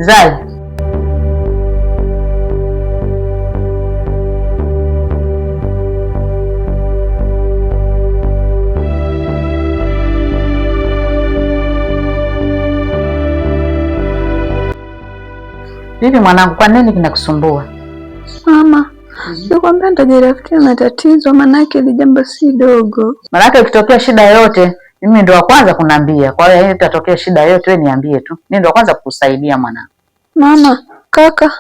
Zai. Vipi mwanangu, kwa nini kinakusumbua? Mama, nikwambia nitajitafutia matatizo, manake ni jambo si dogo. Manake ukitokea shida yoyote, mimi ndo wa kwanza kunambia. Kwa hiyo itatokea shida yoyote wewe niambie tu. Mimi ndo wa kwanza kukusaidia mwanangu. Mama, kaka.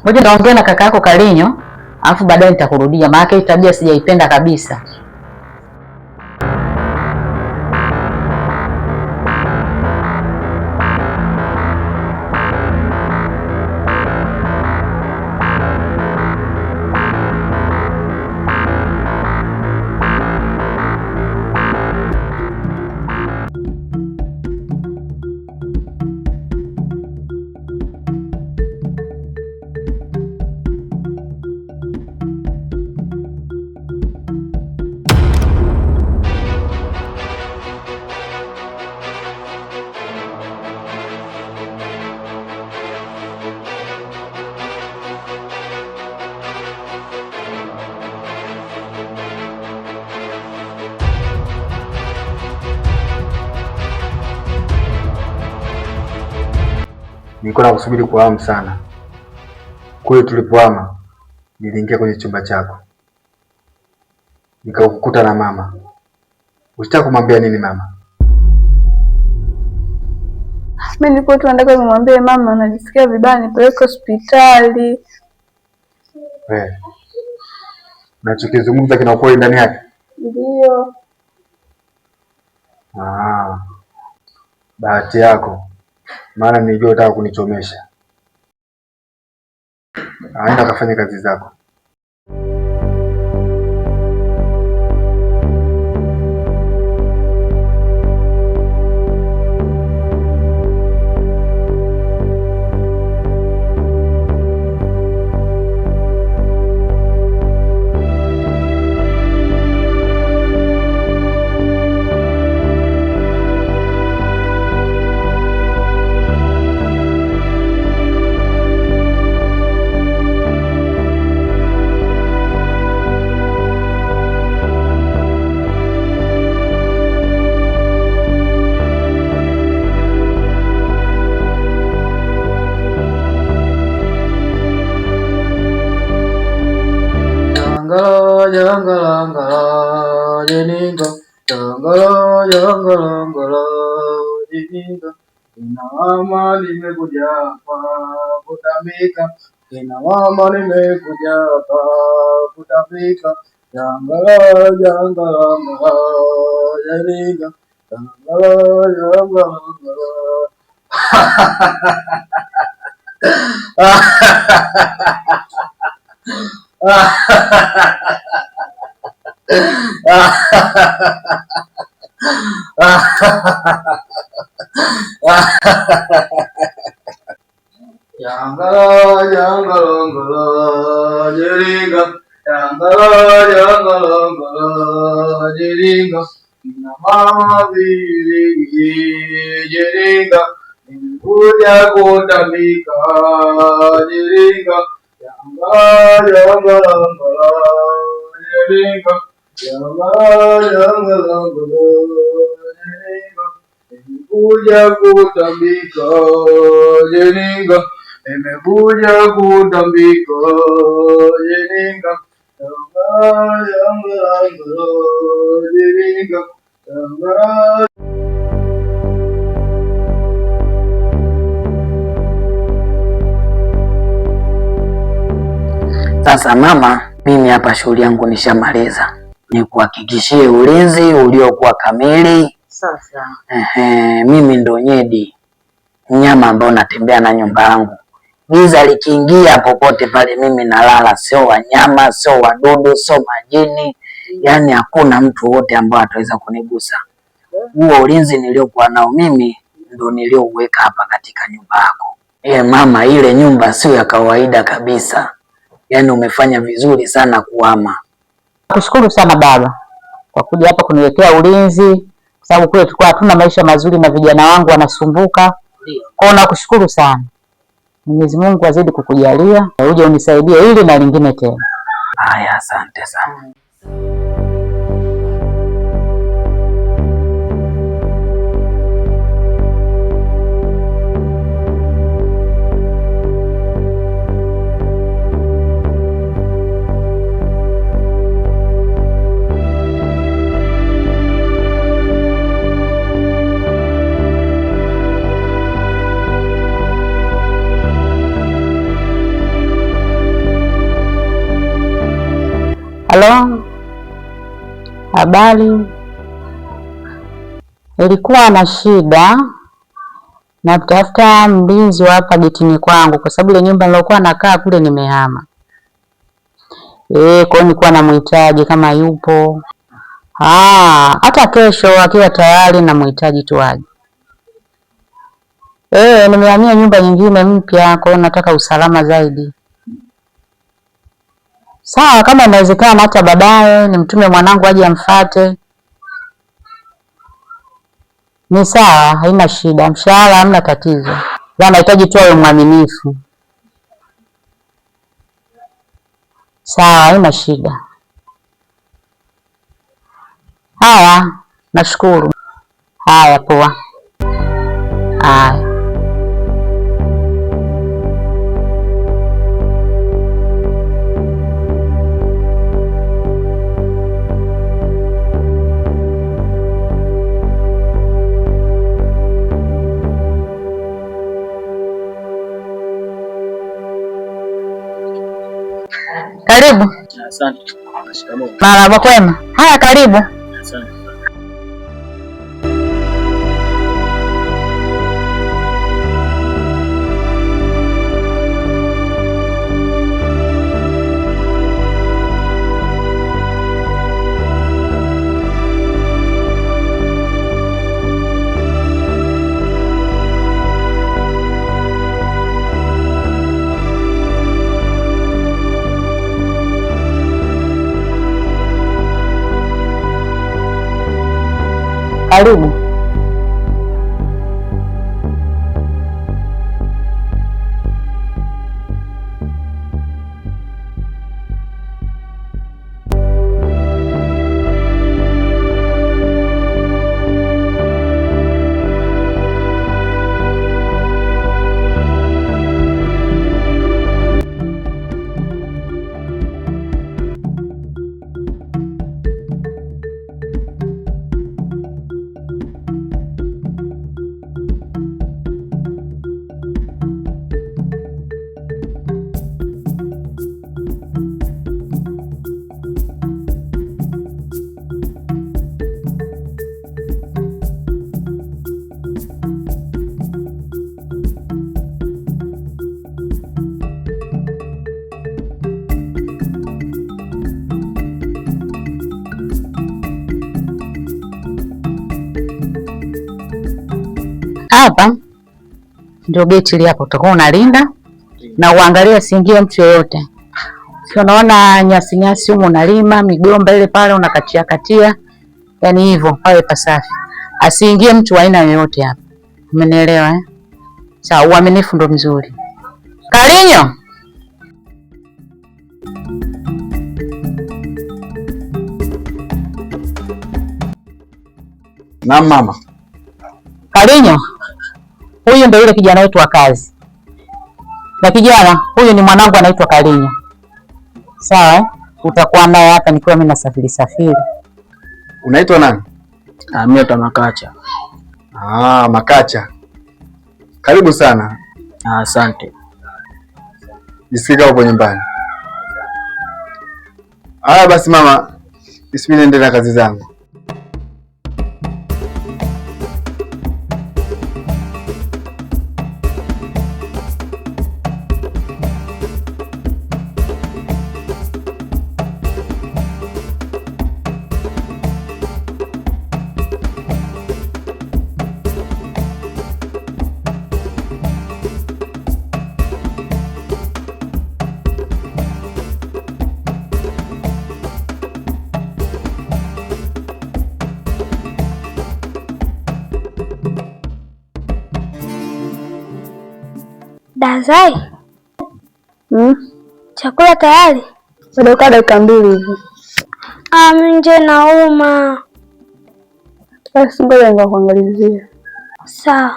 Ngoja naongea na kaka yako Kalinyo, alafu baadaye nitakurudia. Maana hii tabia sijaipenda kabisa. Nilikuwa nakusubiri kwa hamu sana. Kule tulipohama, niliingia kwenye chumba chako, nikakukuta na mama. Unataka kumwambia nini mama? Mimi nilikuwa tu nataka kumwambia mama najisikia vibaya nipeleke hospitali. Nachokizungumza kina ukweli ndani yake? Ndio. Bahati yako. Maana nilijua unataka kunichomesha. Aenda kafanya kazi zako. Jangala jeninga, jangala jeninga, ina mama nimekuja hapa kutambika, ina mama nimekuja hapa kutambika, jangala jeninga, jangala Jangalongolo jeringa, jangalongolo jeringa, ina mama viringi jeringa, nimekuja kutambika jeringa, jangalongolo jeringa, jangalongolo jeringa, nimekuja kutambika jeringa, nimekuja kutambika Iringa Iringa. Sasa mama, mimi hapa shughuli yangu nishamaliza, nikuhakikishie ulinzi uliokuwa kamili. Sasa Mimi ndo Nyedi, mnyama ambao natembea na nyumba yangu. Giza likiingia popote pale mimi nalala, sio wanyama, sio wadudu, sio majini, yani hakuna mtu wote ambao ataweza kunigusa. Huo ulinzi niliokuwa nao mimi ndo niliouweka hapa katika nyumba yako. Mama, ile nyumba sio ya kawaida kabisa. Yaani umefanya vizuri sana kuhama. Nakushukuru sana baba kwa kuja hapa kuniwekea ulinzi, kwa sababu kule tulikuwa hatuna maisha mazuri na vijana wangu wanasumbuka. Kwa hiyo nakushukuru sana. Mwenyezi Mungu azidi kukujalia, uje unisaidie hili na lingine tena. Haya, asante sana. Halo, habari. Nilikuwa na shida na kutafuta mlinzi wa hapa getini kwangu, kwa sababu ile nyumba nilokuwa nakaa kule nimehama. Kwa hiyo nilikuwa namhitaji kama yupo. Hata kesho akiwa tayari namhitaji tu aje. Nimehamia nyumba nyingine mpya, kwa hiyo nataka usalama zaidi. Sawa, kama inawezekana hata baadaye nimtume mwanangu aje amfuate. Ni sawa, haina shida. Mshahara hamna tatizo. Anahitaji tu awe mwaminifu. Sawa, haina shida. Haya, nashukuru. Haya, poa. Haya. Karibu. Asante. Shikamoo. Marahaba, kwema. Haya, karibu. Asante. Karibu. Hapa ndio geti ile hapo, utakuwa unalinda na uangalie asiingie mtu yeyote. Si unaona nyasi nyasi huko unalima, migomba ile pale unakatia katia. Yaani hivyo pawe pasafi. Asiingie mtu aina yoyote hapa. Umenielewa eh? Sawa, uaminifu ndo mzuri. Karinyo. Na mama. Karinyo. Huyu ndio yule kijana wetu wa kazi. Na kijana huyu ni mwanangu anaitwa Kalinya. Sawa eh? Utakuwa naye hapa nikiwa mimi nasafiri. Unaitwa nani? Mimi ndo Makacha. Makacha. Karibu sana. Asante. Jisikia upo nyumbani. Basi mama, mimi naendelea kazi zangu. Dazai. Chakula tayari? Bado kwa dakika 2 hivi. Mimi nje nauma. Basi ngoja nikakuangalizia. Sawa.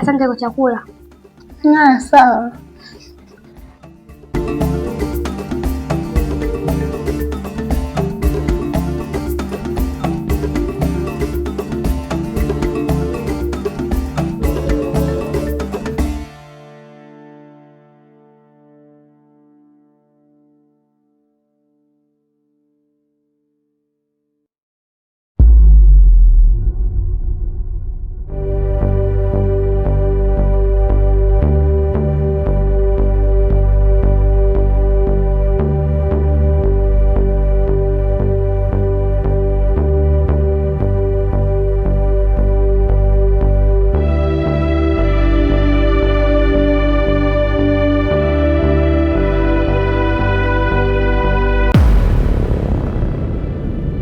Asante kwa chakula. Sawa.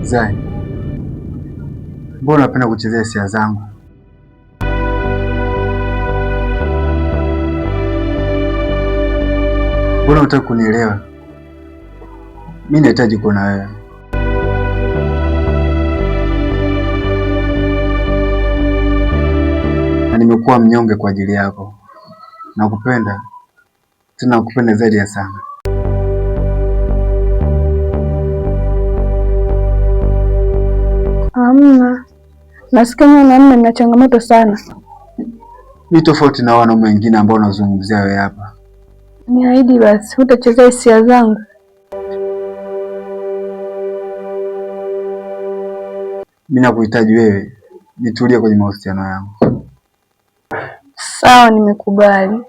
Zai, mbona unapenda kuchezea hisia zangu? Mbona hutaki kunielewa? Mimi nahitaji kuwa na wewe. Na nimekuwa mnyonge kwa ajili yako. Nakupenda. Tena nakupenda zaidi ya sana. Hamna. Nasikia wanaume mna changamoto sana. Ni tofauti na wanaume wengine ambao unazungumzia wewe hapa. Niahidi basi hutachezea hisia zangu. Mimi nakuhitaji wewe. Nitulie kwenye mahusiano yangu. Sawa, nimekubali.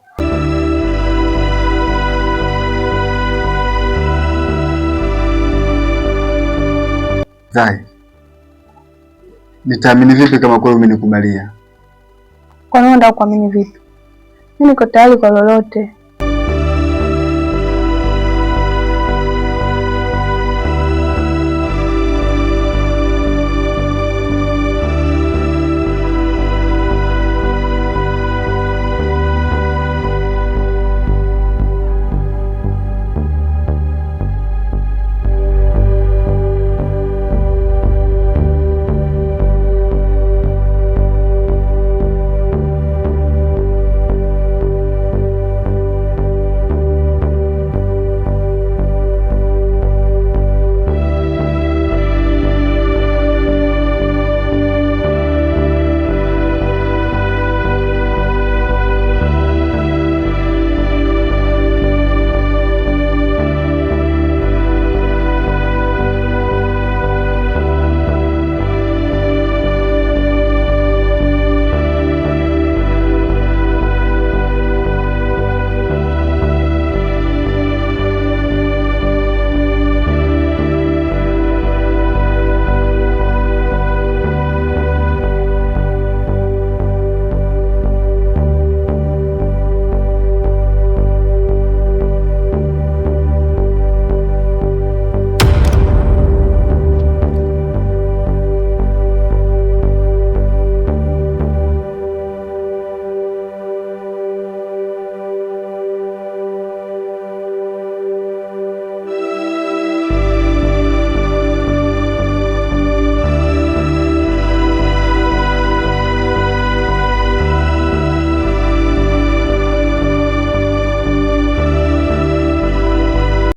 Zai, nitaamini vipi kama kweli umenikubalia? Kwa nini unataka kuamini vipi? Mimi niko tayari kwa lolote.